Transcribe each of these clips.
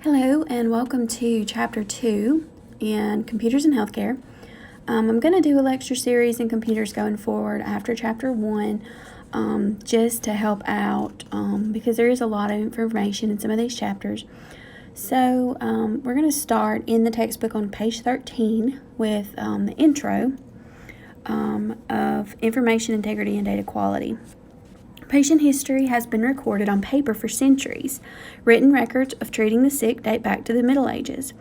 Hello and welcome to Chapter 2 in Computers in Healthcare. I'm going to do a lecture series in computers going forward after Chapter 1 just to help out because there is a lot of information in some of these chapters. So we're going to start in the textbook on page 13 with the intro of information integrity and data quality. Patient history has been recorded on paper for centuries. Written records of treating the sick date back to the Middle Ages.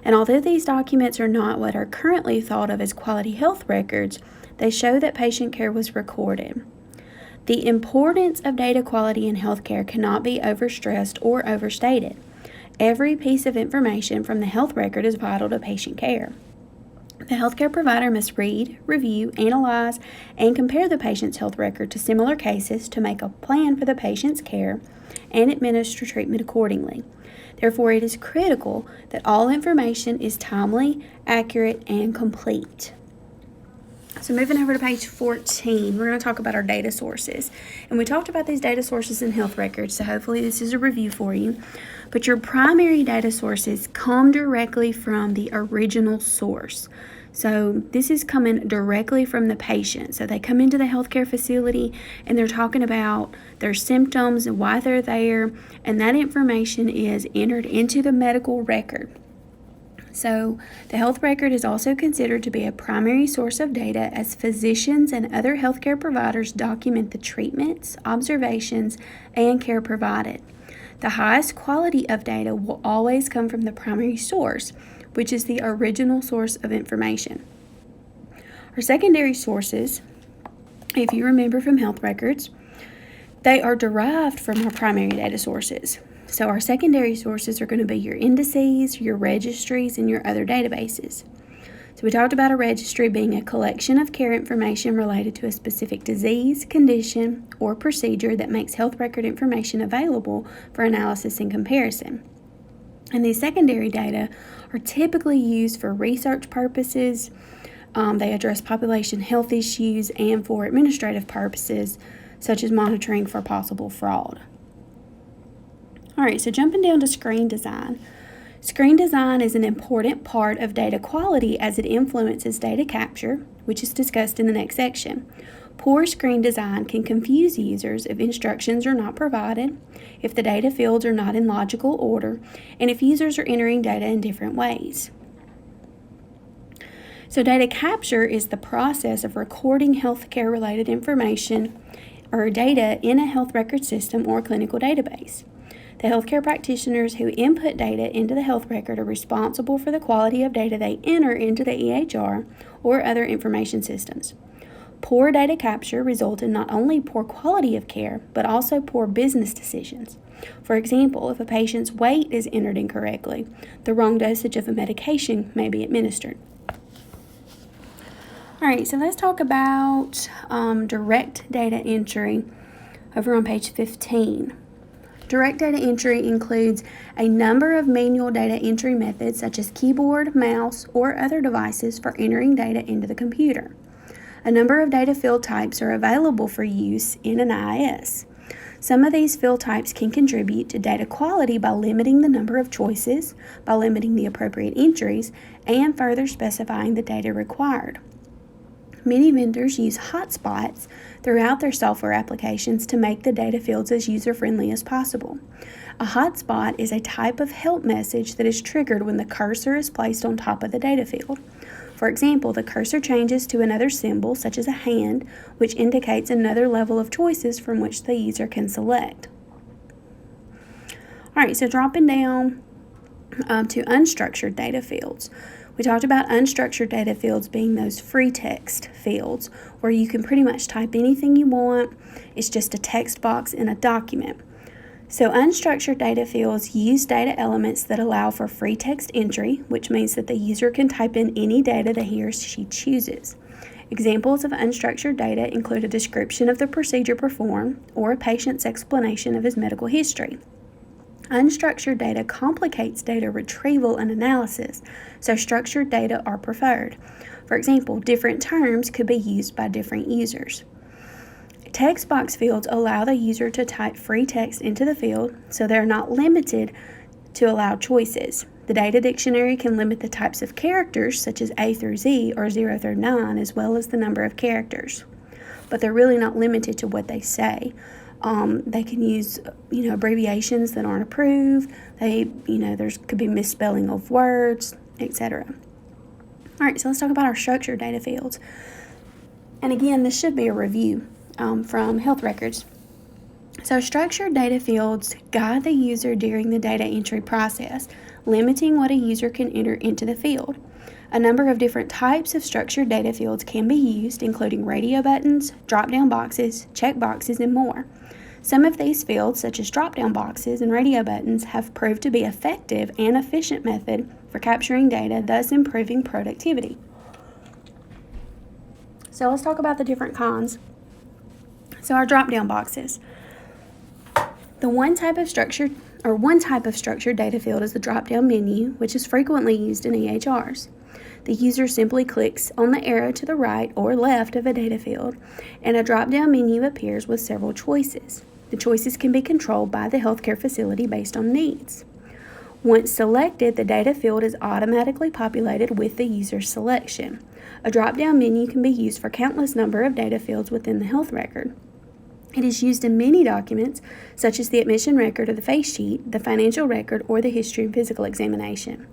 And although these documents are not what are currently thought of as quality health records, they show that patient care was recorded. The importance of data quality in healthcare cannot be overstressed or overstated. Every piece of information from the health record is vital to patient care. The healthcare provider must read, review, analyze, and compare the patient's health record to similar cases to make a plan for the patient's care and administer treatment accordingly. Therefore, it is critical that all information is timely, accurate, and complete. So moving over to page 14, we're going to talk about our data sources. And we talked about these data sources in health records, so hopefully this is a review for you. But your primary data sources come directly from the original source. So this is coming directly from the patient. So they come into the healthcare facility and they're talking about their symptoms and why they're there, and that information is entered into the medical record. So the health record is also considered to be a primary source of data as physicians and other healthcare providers document the treatments, observations, and care provided. The highest quality of data will always come from the primary source, which is the original source of information. Our secondary sources, if you remember from health records, they are derived from our primary data sources. So our secondary sources are going to be your indices, your registries, and your other databases. So we talked about a registry being a collection of care information related to a specific disease, condition, or procedure that makes health record information available for analysis and comparison. And these secondary data are typically used for research purposes. They address population health issues and for administrative purposes, such as monitoring for possible fraud. All right, so jumping down to screen design. Screen design is an important part of data quality as it influences data capture, which is discussed in the next section. Poor screen design can confuse users if instructions are not provided, if the data fields are not in logical order, and if users are entering data in different ways. So data capture is the process of recording healthcare-related information or data in a health record system or clinical database. The healthcare practitioners who input data into the health record are responsible for the quality of data they enter into the EHR or other information systems. Poor data capture results in not only poor quality of care, but also poor business decisions. For example, if a patient's weight is entered incorrectly, the wrong dosage of a medication may be administered. All right, so let's talk about direct data entry over on page 15. Direct data entry includes a number of manual data entry methods such as keyboard, mouse, or other devices for entering data into the computer. A number of data field types are available for use in an IS. Some of these field types can contribute to data quality by limiting the number of choices, by limiting the appropriate entries, and further specifying the data required. Many vendors use hotspots throughout their software applications to make the data fields as user-friendly as possible. A hotspot is a type of help message that is triggered when the cursor is placed on top of the data field. For example, the cursor changes to another symbol, such as a hand, which indicates another level of choices from which the user can select. All right, so dropping down to unstructured data fields. We talked about unstructured data fields being those free text fields where you can pretty much type anything you want. It's just a text box in a document. So unstructured data fields use data elements that allow for free text entry, which means that the user can type in any data that he or she chooses. Examples of unstructured data include a description of the procedure performed or a patient's explanation of his medical history. Unstructured data complicates data retrieval and analysis, so structured data are preferred. For example, different terms could be used by different users. Text box fields allow the user to type free text into the field, so they're not limited to allow choices. The data dictionary can limit the types of characters, such as A through Z or 0 through 9, as well as the number of characters. But they're really not limited to what they say. They can use, abbreviations that aren't approved. There could be misspelling of words, etc. All right, so let's talk about our structured data fields. And again, this should be a review from health records. So structured data fields guide the user during the data entry process, limiting what a user can enter into the field. A number of different types of structured data fields can be used, including radio buttons, drop-down boxes, check boxes, and more. Some of these fields, such as drop-down boxes and radio buttons, have proved to be effective and efficient method for capturing data, thus improving productivity. So let's talk about the different kinds. So our drop-down boxes. The one type of structured data field is the drop-down menu, which is frequently used in EHRs. The user simply clicks on the arrow to the right or left of a data field, and a drop-down menu appears with several choices. The choices can be controlled by the healthcare facility based on needs. Once selected, the data field is automatically populated with the user's selection. A drop-down menu can be used for countless number of data fields within the health record. It is used in many documents, such as the admission record or the face sheet, the financial record, or the history and physical examination.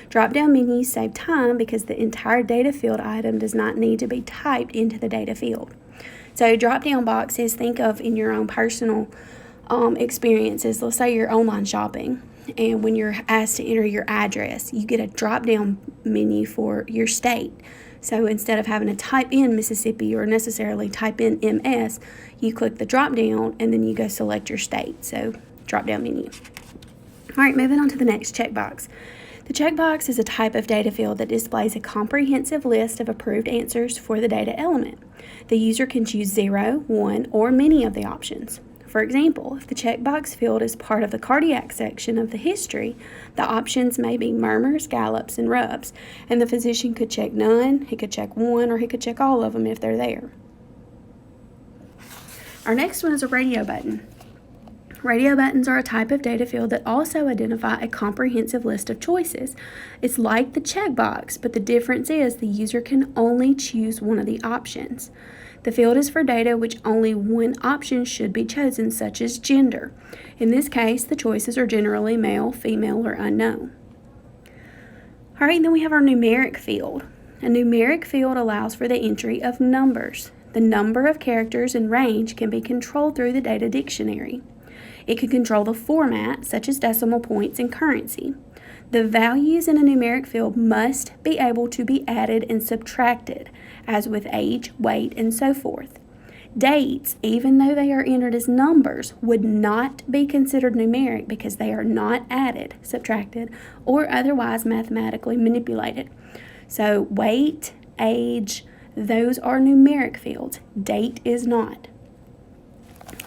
Drop-down menus save time because the entire data field item does not need to be typed into the data field. So drop-down boxes, think of in your own personal experiences. Let's say you're online shopping, and when you're asked to enter your address, you get a drop-down menu for your state. So instead of having to type in Mississippi or necessarily type in MS, you click the drop down and then you go select your state. So drop down menu. All right, moving on to the next checkbox. The checkbox is a type of data field that displays a comprehensive list of approved answers for the data element. The user can choose 0, 1, or many of the options. For example, if the checkbox field is part of the cardiac section of the history, the options may be murmurs, gallops, and rubs, and the physician could check none, he could check 1, or he could check all of them if they're there. Our next one is a radio button. Radio buttons are a type of data field that also identify a comprehensive list of choices. It's like the checkbox, but the difference is the user can only choose one of the options. The field is for data which only one option should be chosen, such as gender. In this case, the choices are generally male, female, or unknown. All right, then we have our numeric field. A numeric field allows for the entry of numbers. The number of characters and range can be controlled through the data dictionary. It can control the format, such as decimal points and currency. The values in a numeric field must be able to be added and subtracted, as with age, weight, and so forth. Dates, even though they are entered as numbers, would not be considered numeric because they are not added, subtracted, or otherwise mathematically manipulated. So weight, age, those are numeric fields. Date is not.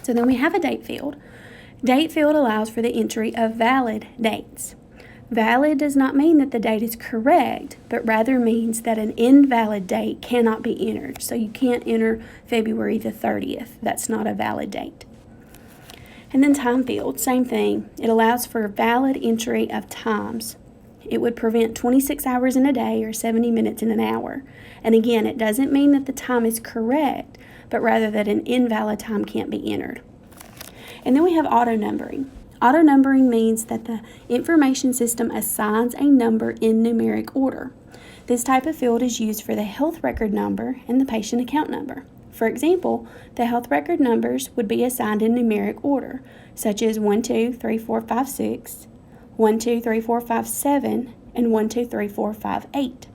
So then we have a date field. Date field allows for the entry of valid dates. Valid does not mean that the date is correct, but rather means that an invalid date cannot be entered. So you can't enter February the 30th. That's not a valid date. And then time field, same thing. It allows for valid entry of times. It would prevent 26 hours in a day or 70 minutes in an hour. And again, it doesn't mean that the time is correct, but rather that an invalid time can't be entered. And then we have auto numbering. Auto numbering means that the information system assigns a number in numeric order. This type of field is used for the health record number and the patient account number. For example, the health record numbers would be assigned in numeric order, such as 1, 2, 3, 4, 5, 6, 1, 2, 3, 4, 5, 7, and 1, 2, 3, 4, 5, 8.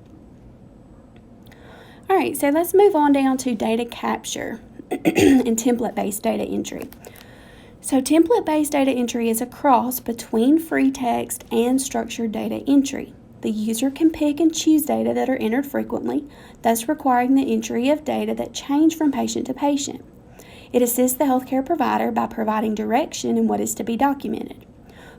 All right, so let's move on down to data capture and template-based data entry. So template-based data entry is a cross between free text and structured data entry. The user can pick and choose data that are entered frequently, thus requiring the entry of data that change from patient to patient. It assists the healthcare provider by providing direction in what is to be documented.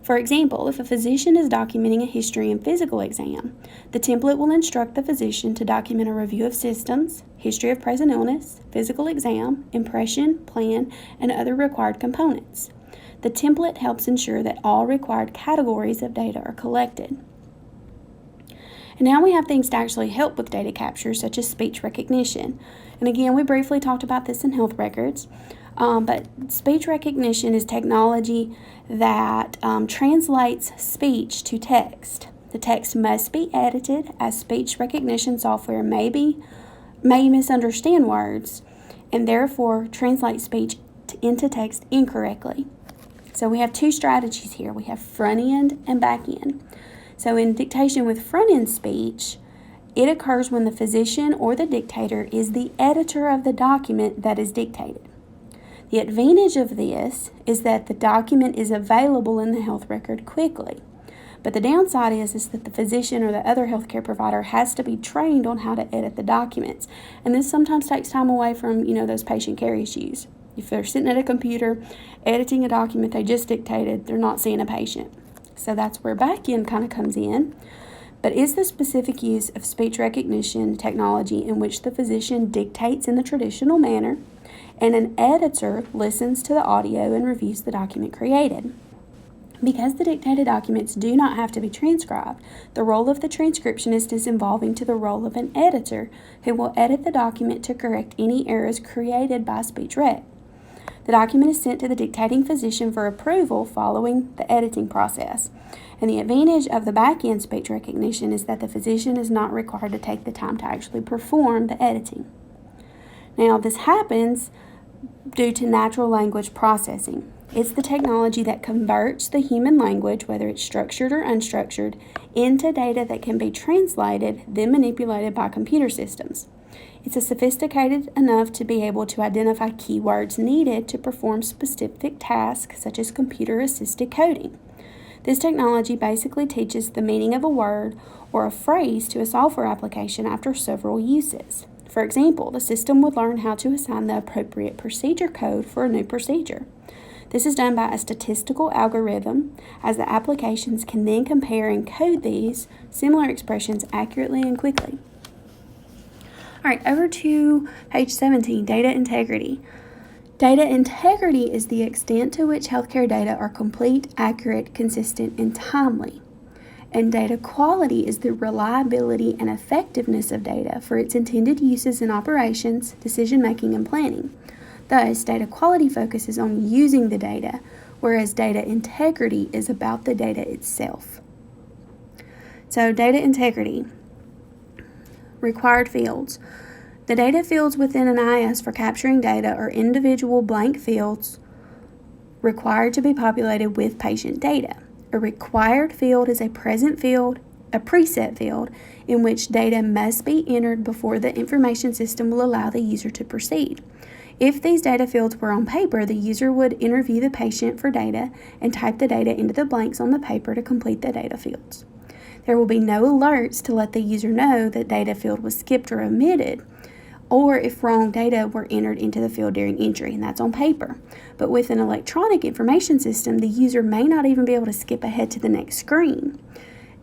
For example, if a physician is documenting a history and physical exam, the template will instruct the physician to document a review of systems, history of present illness, physical exam, impression, plan, and other required components. The template helps ensure that all required categories of data are collected. And now we have things to actually help with data capture, such as speech recognition. And again, we briefly talked about this in health records, but speech recognition is technology that translates speech to text. The text must be edited, as speech recognition software may misunderstand words and therefore translate speech into text incorrectly. So we have two strategies here. We have front end and back end. So in dictation with front end speech, it occurs when the physician or the dictator is the editor of the document that is dictated. The advantage of this is that the document is available in the health record quickly. But the downside is that the physician or the other healthcare provider has to be trained on how to edit the documents. And this sometimes takes time away from, those patient care issues. If they're sitting at a computer editing a document they just dictated, they're not seeing a patient. So that's where back end kind of comes in. But is the specific use of speech recognition technology in which the physician dictates in the traditional manner and an editor listens to the audio and reviews the document created. Because the dictated documents do not have to be transcribed, the role of the transcriptionist is evolving to the role of an editor who will edit the document to correct any errors created by speech rec. The document is sent to the dictating physician for approval following the editing process. And the advantage of the back-end speech recognition is that the physician is not required to take the time to actually perform the editing. Now, this happens due to natural language processing. It's the technology that converts the human language, whether it's structured or unstructured, into data that can be translated, then manipulated by computer systems. It's sophisticated enough to be able to identify keywords needed to perform specific tasks, such as computer-assisted coding. This technology basically teaches the meaning of a word or a phrase to a software application after several uses. For example, the system would learn how to assign the appropriate procedure code for a new procedure. This is done by a statistical algorithm, as the applications can then compare and code these similar expressions accurately and quickly. All right, over to page 17, data integrity. Data integrity is the extent to which healthcare data are complete, accurate, consistent, and timely. And data quality is the reliability and effectiveness of data for its intended uses in operations, decision-making, and planning. Thus, data quality focuses on using the data, whereas data integrity is about the data itself. So, data integrity. Required fields. The data fields within an IS for capturing data are individual blank fields required to be populated with patient data. A required field is a preset field in which data must be entered before the information system will allow the user to proceed. If these data fields were on paper, the user would interview the patient for data and type the data into the blanks on the paper to complete the data fields. There will be no alerts to let the user know that data field was skipped or omitted, or if wrong data were entered into the field during entry, and that's on paper. But with an electronic information system, the user may not even be able to skip ahead to the next screen.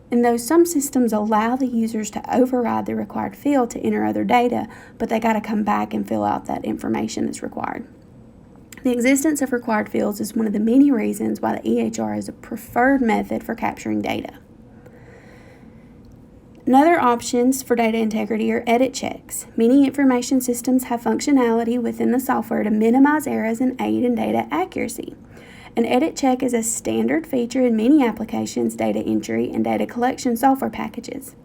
And though some systems allow the users to override the required field to enter other data, but they got to come back and fill out that information that's required. The existence of required fields is one of the many reasons why the EHR is a preferred method for capturing data. Another options for data integrity are edit checks. Many information systems have functionality within the software to minimize errors and aid in data accuracy. An edit check is a standard feature in many applications, data entry, and data collection software packages.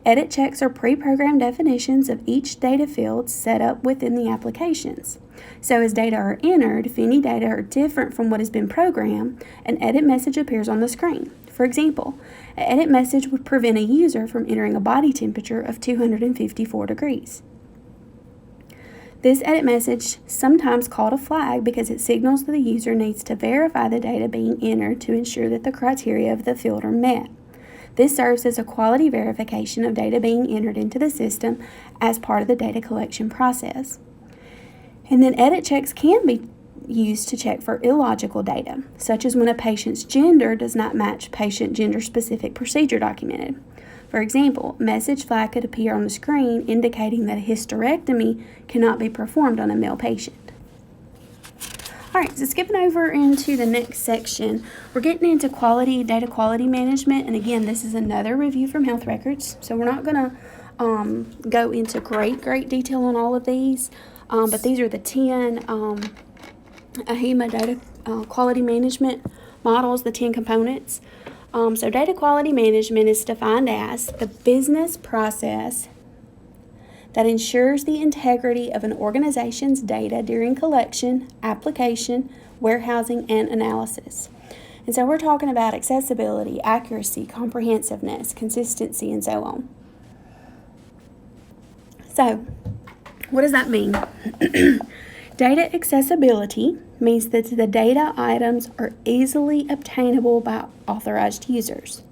Edit checks are pre-programmed definitions of each data field set up within the applications. So as data are entered, if any data are different from what has been programmed, an edit message appears on the screen. For example, an edit message would prevent a user from entering a body temperature of 254 degrees. This edit message, sometimes called a flag, because it signals that the user needs to verify the data being entered to ensure that the criteria of the field are met. This serves as a quality verification of data being entered into the system as part of the data collection process. And then edit checks can be used to check for illogical data, such as when a patient's gender does not match patient gender-specific procedure documented. For example, a message flag could appear on the screen indicating that a hysterectomy cannot be performed on a male patient. All right, so skipping over into the next section, we're getting into data quality management. And again, this is another review from health records. So we're not going to go into great detail on all of these, but these are the 10 AHIMA data quality management models, the 10 components. So data quality management is defined as the business process that ensures the integrity of an organization's data during collection, application, warehousing, and analysis. And so we're talking about accessibility, accuracy, comprehensiveness, consistency, and so on. So, what does that mean? Data accessibility means that the data items are easily obtainable by authorized users.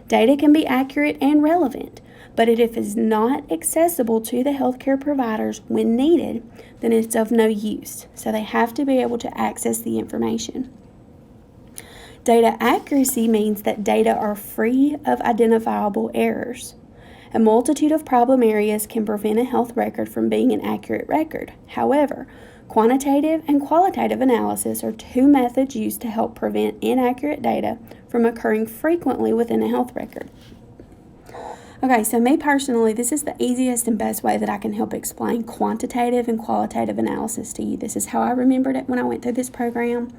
Data can be accurate and relevant, but if it is not accessible to the healthcare providers when needed, then it's of no use. So they have to be able to access the information. Data accuracy means that data are free of identifiable errors. A multitude of problem areas can prevent a health record from being an accurate record. However, quantitative and qualitative analysis are two methods used to help prevent inaccurate data from occurring frequently within a health record. Okay, so me personally, this is the easiest and best way that I can help explain quantitative and qualitative analysis to you. This is how I remembered it when I went through this program.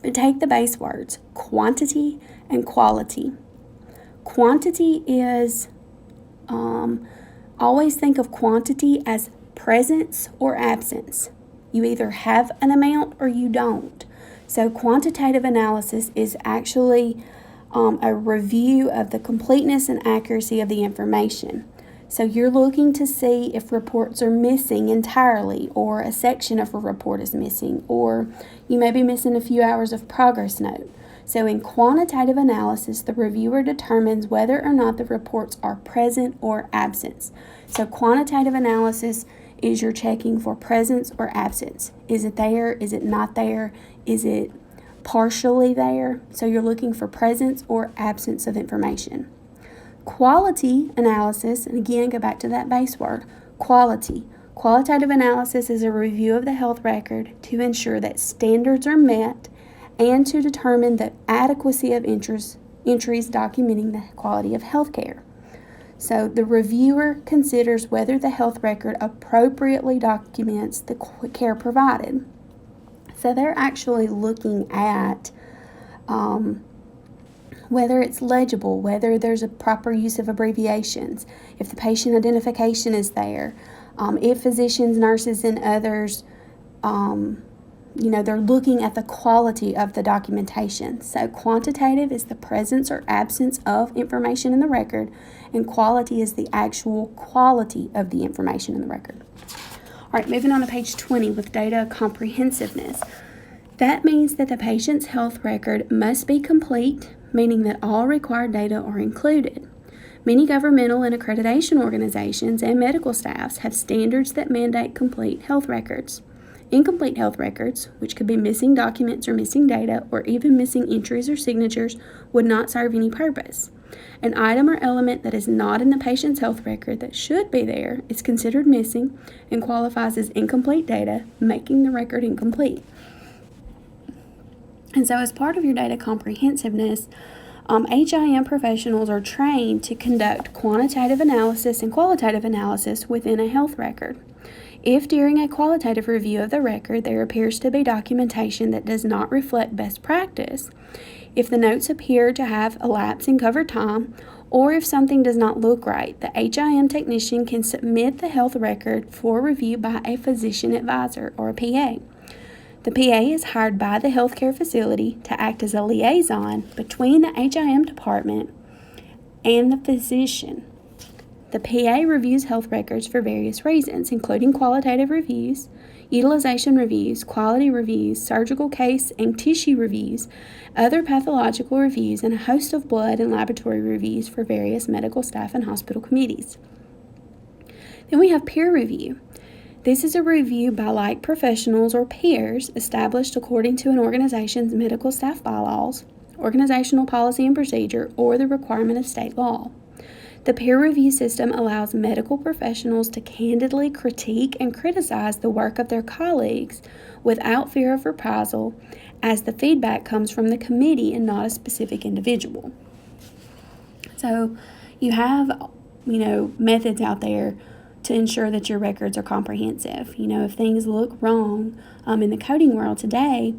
But take the base words, quantity and quality. Quantity is, always think of quantity as presence or absence. You either have an amount or you don't. So quantitative analysis is actually a review of the completeness and accuracy of the information. So you're looking to see if reports are missing entirely, or a section of a report is missing, or you may be missing a few hours of progress note. So in quantitative analysis, the reviewer determines whether or not the reports are present or absent. So quantitative analysis is you're checking for presence or absence. Is it there? Is it not there? Is it partially there? So you're looking for presence or absence of information. Quality analysis, and again, go back to that base word, quality. Qualitative analysis is a review of the health record to ensure that standards are met and to determine the adequacy of entries documenting the quality of health care. So the reviewer considers whether the health record appropriately documents the care provided. So they're actually looking at whether it's legible, whether there's a proper use of abbreviations, if the patient identification is there, if physicians, nurses, and others, they're looking at the quality of the documentation. So quantitative is the presence or absence of information in the record, and quality is the actual quality of the information in the record. All right, moving on to page 20 with data comprehensiveness. That means that the patient's health record must be complete, meaning that all required data are included. Many governmental and accreditation organizations and medical staffs have standards that mandate complete health records. Incomplete health records, which could be missing documents or missing data, or even missing entries or signatures, would not serve any purpose. An item or element that is not in the patient's health record that should be there is considered missing and qualifies as incomplete data, making the record incomplete. And so as part of your data comprehensiveness, HIM professionals are trained to conduct quantitative analysis and qualitative analysis within a health record. If during a qualitative review of the record there appears to be documentation that does not reflect best practice, if the notes appear to have a lapse in covered time, or if something does not look right, the HIM technician can submit the health record for review by a physician advisor, or a PA. The PA is hired by the healthcare facility to act as a liaison between the HIM department and the physician. The PA reviews health records for various reasons, including qualitative reviews, utilization reviews, quality reviews, surgical case and tissue reviews, other pathological reviews, and a host of blood and laboratory reviews for various medical staff and hospital committees. Then we have peer review. This is a review by like professionals or peers established according to an organization's medical staff bylaws, organizational policy and procedure, or the requirement of state law. The peer review system allows medical professionals to candidly critique and criticize the work of their colleagues without fear of reprisal, as the feedback comes from the committee and not a specific individual. So you have, methods out there to ensure that your records are comprehensive. If things look wrong in the coding world today,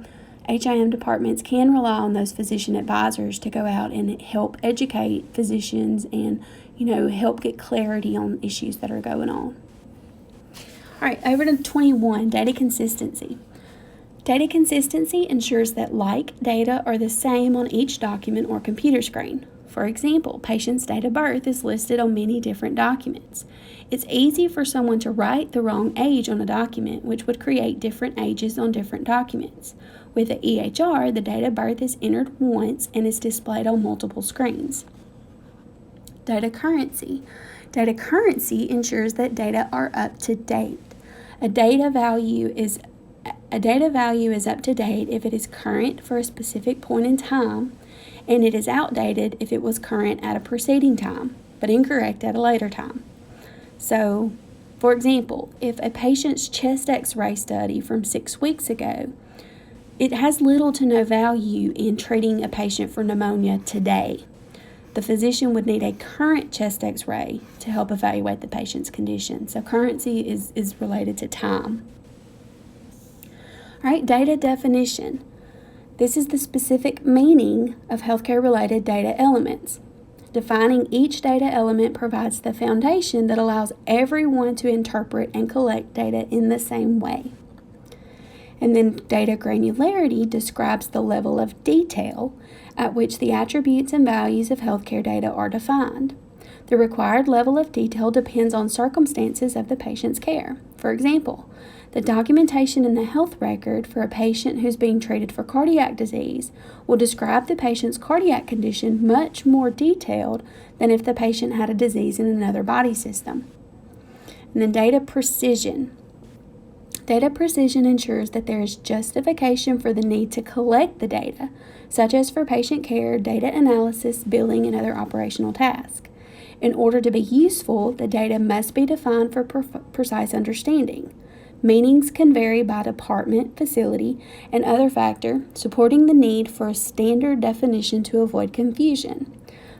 HIM departments can rely on those physician advisors to go out and help educate physicians and, help get clarity on issues that are going on. All right, over to 21, data consistency. Data consistency ensures that like data are the same on each document or computer screen. For example, patient's date of birth is listed on many different documents. It's easy for someone to write the wrong age on a document, which would create different ages on different documents. With the EHR, the date of birth is entered once and is displayed on multiple screens. Data currency. Data currency ensures that data are up to date. A data value is up to date if it is current for a specific point in time, and it is outdated if it was current at a preceding time, but incorrect at a later time. So, for example, if a patient's chest x-ray study from 6 weeks ago, it has little to no value in treating a patient for pneumonia today. The physician would need a current chest x-ray to help evaluate the patient's condition. So currency is related to time. All right, data definition. This is the specific meaning of healthcare-related data elements. Defining each data element provides the foundation that allows everyone to interpret and collect data in the same way. And then data granularity describes the level of detail at which the attributes and values of healthcare data are defined. The required level of detail depends on circumstances of the patient's care. For example, the documentation in the health record for a patient who's being treated for cardiac disease will describe the patient's cardiac condition much more detailed than if the patient had a disease in another body system. And then data precision. Data precision ensures that there is justification for the need to collect the data, such as for patient care, data analysis, billing, and other operational tasks. In order to be useful, the data must be defined for precise understanding. Meanings can vary by department, facility, and other factor, supporting the need for a standard definition to avoid confusion.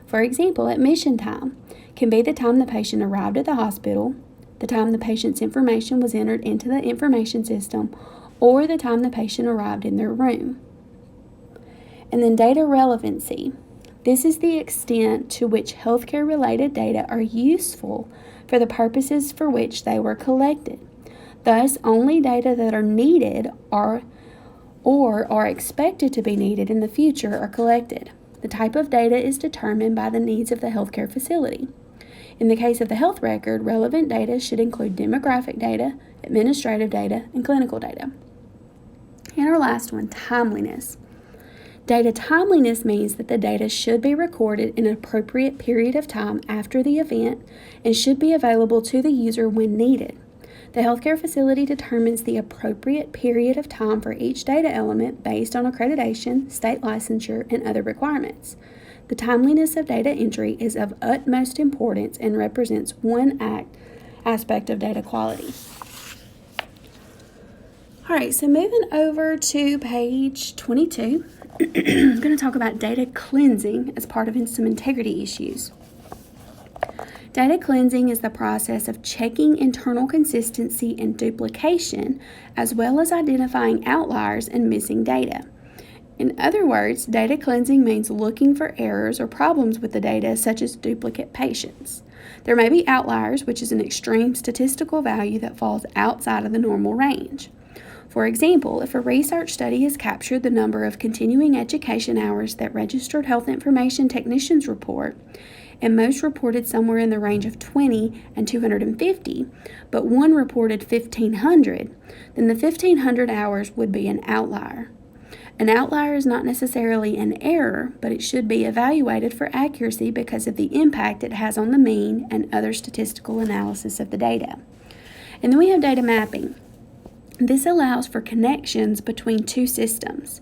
For example, admission time can be the time the patient arrived at the hospital, the time the patient's information was entered into the information system, or the time the patient arrived in their room. And then data relevancy. This is the extent to which healthcare-related data are useful for the purposes for which they were collected. Thus, only data that are needed or are expected to be needed in the future are collected. The type of data is determined by the needs of the healthcare facility. In the case of the health record, relevant data should include demographic data, administrative data, and clinical data. And our last one, timeliness. Data timeliness means that the data should be recorded in an appropriate period of time after the event and should be available to the user when needed. The healthcare facility determines the appropriate period of time for each data element based on accreditation, state licensure, and other requirements. The timeliness of data entry is of utmost importance and represents one aspect of data quality. All right, so moving over to page 22, I'm going to talk about data cleansing as part of some integrity issues. Data cleansing is the process of checking internal consistency and duplication, as well as identifying outliers and missing data. In other words, data cleansing means looking for errors or problems with the data, such as duplicate patients. There may be outliers, which is an extreme statistical value that falls outside of the normal range. For example, if a research study has captured the number of continuing education hours that registered health information technicians report, and most reported somewhere in the range of 20 and 250, but one reported 1,500, then the 1,500 hours would be an outlier. An outlier is not necessarily an error, but it should be evaluated for accuracy because of the impact it has on the mean and other statistical analysis of the data. And then we have data mapping. This allows for connections between two systems.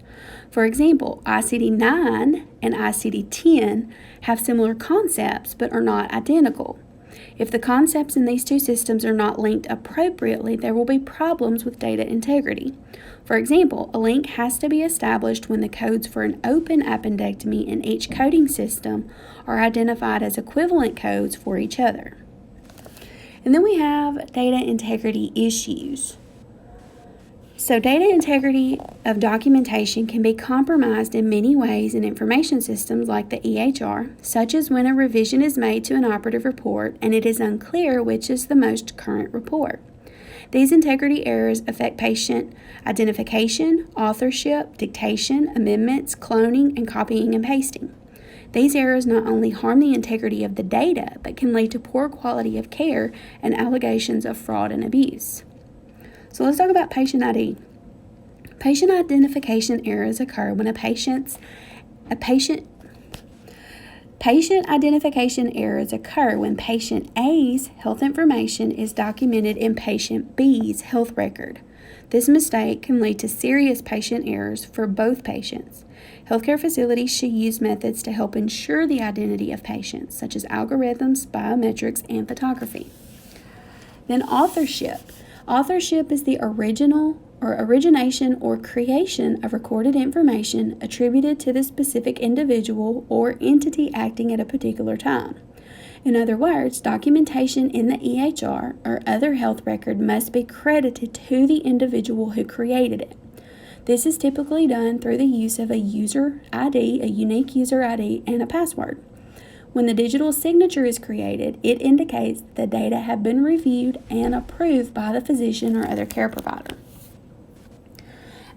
For example, ICD-9 and ICD-10 have similar concepts but are not identical. If the concepts in these two systems are not linked appropriately, there will be problems with data integrity. For example, a link has to be established when the codes for an open appendectomy in each coding system are identified as equivalent codes for each other. And then we have data integrity issues. So data integrity of documentation can be compromised in many ways in information systems like the EHR, such as when a revision is made to an operative report and it is unclear which is the most current report. These integrity errors affect patient identification, authorship, dictation, amendments, cloning, and copying and pasting. These errors not only harm the integrity of the data, but can lead to poor quality of care and allegations of fraud and abuse. So let's talk about patient ID. Patient identification errors occur when patient identification errors occur when patient A's health information is documented in patient B's health record. This mistake can lead to serious patient errors for both patients. Healthcare facilities should use methods to help ensure the identity of patients, such as algorithms, biometrics, and photography. Then authorship. Authorship is the origination or creation of recorded information attributed to the specific individual or entity acting at a particular time. In other words, documentation in the EHR or other health record must be credited to the individual who created it. This is typically done through the use of a user ID, a unique user ID, and a password. When the digital signature is created, it indicates the data have been reviewed and approved by the physician or other care provider.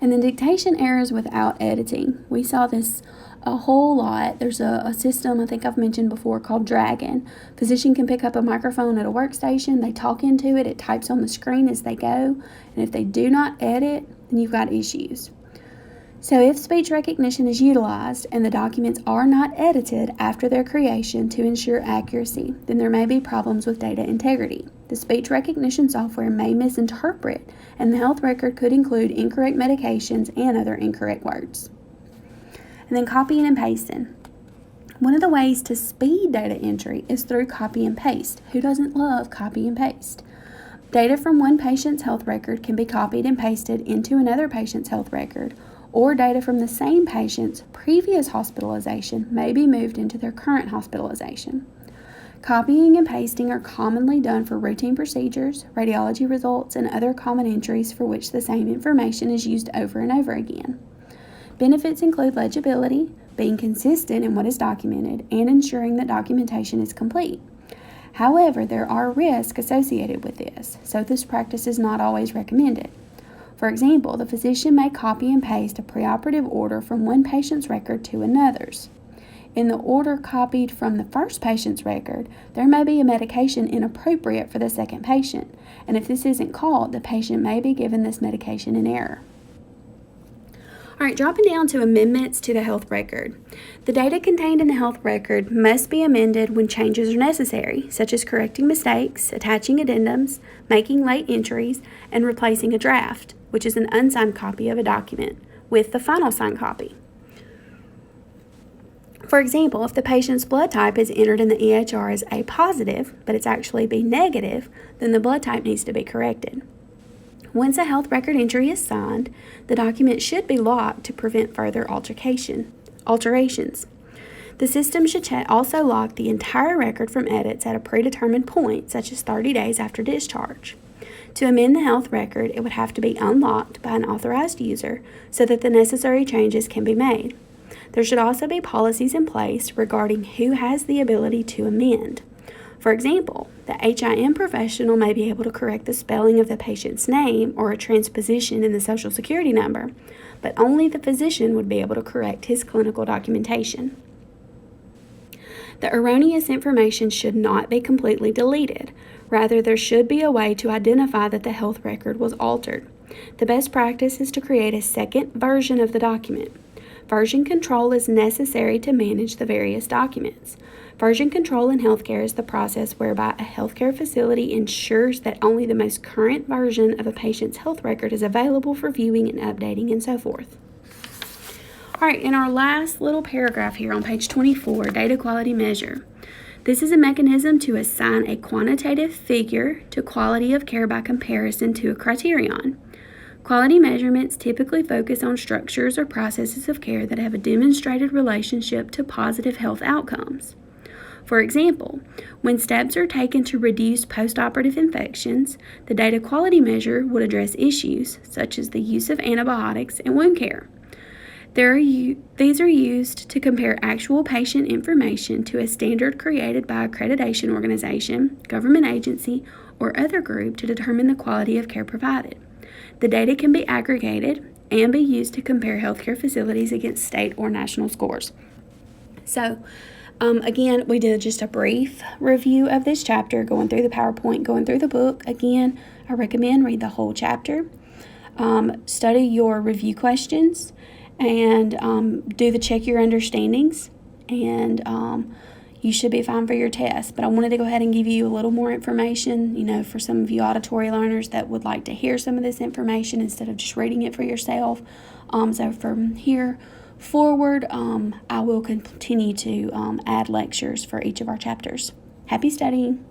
And then dictation errors without editing. We saw this a whole lot. There's a system I think I've mentioned before called Dragon. Physician can pick up a microphone at a workstation, they talk into it, it types on the screen as they go, and if they do not edit, then you've got issues. So if speech recognition is utilized and the documents are not edited after their creation to ensure accuracy, then there may be problems with data integrity. The speech recognition software may misinterpret, and the health record could include incorrect medications and other incorrect words. And then copying and pasting. One of the ways to speed data entry is through copy and paste. Who doesn't love copy and paste? Data from one patient's health record can be copied and pasted into another patient's health record, or data from the same patient's previous hospitalization may be moved into their current hospitalization. Copying and pasting are commonly done for routine procedures, radiology results, and other common entries for which the same information is used over and over again. Benefits include legibility, being consistent in what is documented, and ensuring that documentation is complete. However, there are risks associated with this, so this practice is not always recommended. For example, the physician may copy and paste a preoperative order from one patient's record to another's. In the order copied from the first patient's record, there may be a medication inappropriate for the second patient, and if this isn't caught, the patient may be given this medication in error. All right, dropping down to amendments to the health record. The data contained in the health record must be amended when changes are necessary, such as correcting mistakes, attaching addendums, making late entries, and replacing a draft, which is an unsigned copy of a document, with the final signed copy. For example, if the patient's blood type is entered in the EHR as A positive, but it's actually B negative, then the blood type needs to be corrected. Once a health record entry is signed, the document should be locked to prevent further alterations. The system should also lock the entire record from edits at a predetermined point, such as 30 days after discharge. To amend the health record, it would have to be unlocked by an authorized user so that the necessary changes can be made. There should also be policies in place regarding who has the ability to amend. For example, the HIM professional may be able to correct the spelling of the patient's name or a transposition in the Social Security number, but only the physician would be able to correct his clinical documentation. The erroneous information should not be completely deleted. Rather, there should be a way to identify that the health record was altered. The best practice is to create a second version of the document. Version control is necessary to manage the various documents. Version control in healthcare is the process whereby a healthcare facility ensures that only the most current version of a patient's health record is available for viewing and updating and so forth. All right, in our last little paragraph here on page 24, data quality measure. This is a mechanism to assign a quantitative figure to quality of care by comparison to a criterion. Quality measurements typically focus on structures or processes of care that have a demonstrated relationship to positive health outcomes. For example, when steps are taken to reduce postoperative infections, the data quality measure would address issues such as the use of antibiotics in wound care. These are used to compare actual patient information to a standard created by accreditation organization, government agency, or other group to determine the quality of care provided. The data can be aggregated and be used to compare healthcare facilities against state or national scores. So, again, we did just a brief review of this chapter, going through the PowerPoint, going through the book. Again, I recommend read the whole chapter, study your review questions, and do the check your understandings, and you should be fine for your test. But I wanted to go ahead and give you a little more information, for some of you auditory learners that would like to hear some of this information instead of just reading it for yourself. So from here forward, I will continue to add lectures for each of our chapters. Happy studying!